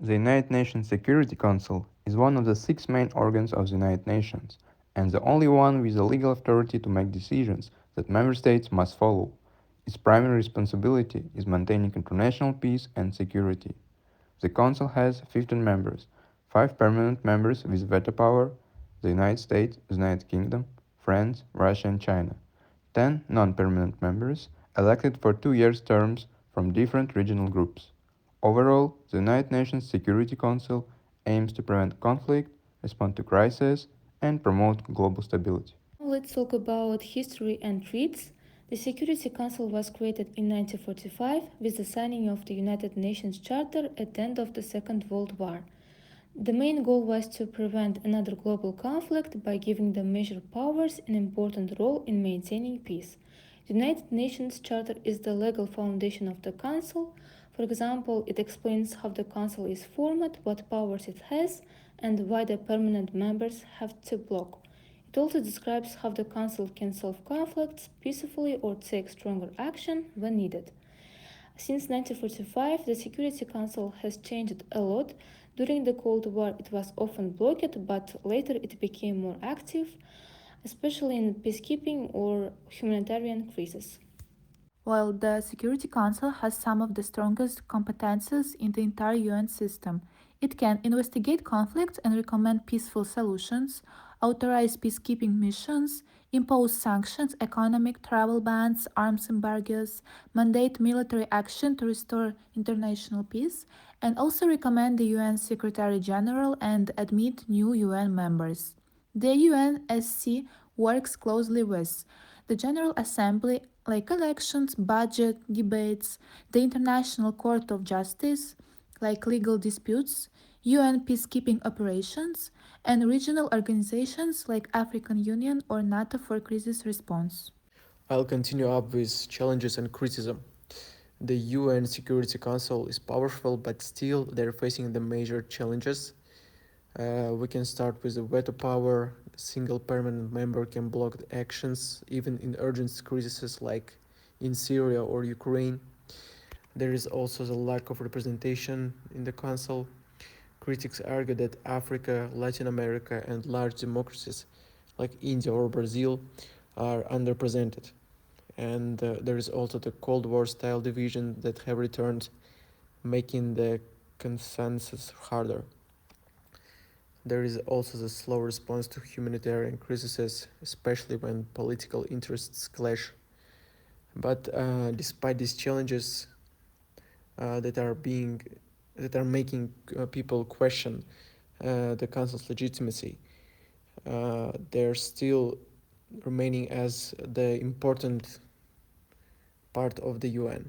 The United Nations Security Council is one of the six main organs of the United Nations, and the only one with the legal authority to make decisions that member states must follow. Its primary responsibility is maintaining international peace and security. The Council has 15 members, 5 permanent members with veto power, the United States, the United Kingdom, France, Russia and China, 10 non-permanent members, elected for 2 year terms from different regional groups. Overall, the United Nations Security Council aims to prevent conflict, respond to crises, and promote global stability. Now let's talk about history and treaties. The Security Council was created in 1945 with the signing of the United Nations Charter at the end of the Second World War. The main goal was to prevent another global conflict by giving the major powers an important role in maintaining peace. The United Nations Charter is the legal foundation of the Council. For example, it explains how the Council is formed, what powers it has, and why the permanent members have to block. It also describes how the Council can solve conflicts peacefully or take stronger action when needed. Since 1945, the Security Council has changed a lot. During the Cold War, it was often blocked, but later it became more active, especially in peacekeeping or humanitarian crises. While the Security Council has some of the strongest competences in the entire UN system, it can investigate conflicts and recommend peaceful solutions, authorize peacekeeping missions, impose sanctions, economic travel bans, arms embargoes, mandate military action to restore international peace, and also recommend the UN Secretary General and admit new UN members. The UNSC works closely with the General Assembly, like elections, budget, debates, the International Court of Justice, like legal disputes, UN peacekeeping operations, and regional organizations like African Union or NATO for crisis response. I'll continue up with challenges and criticism. The UN Security Council is powerful, but still they're facing the major challenges. We can start with the veto power. A single permanent member can block the actions, even in urgent crises like in Syria or Ukraine. There is also the lack of representation in the Council. Critics argue that Africa, Latin America, and large democracies like India or Brazil are underrepresented. And there is also the Cold War style division that have returned, making the consensus harder. There is also the slow response to humanitarian crises, especially when political interests clash. But despite these challenges that are being that are making people question the council's legitimacy, they're still remaining as the important part of the UN.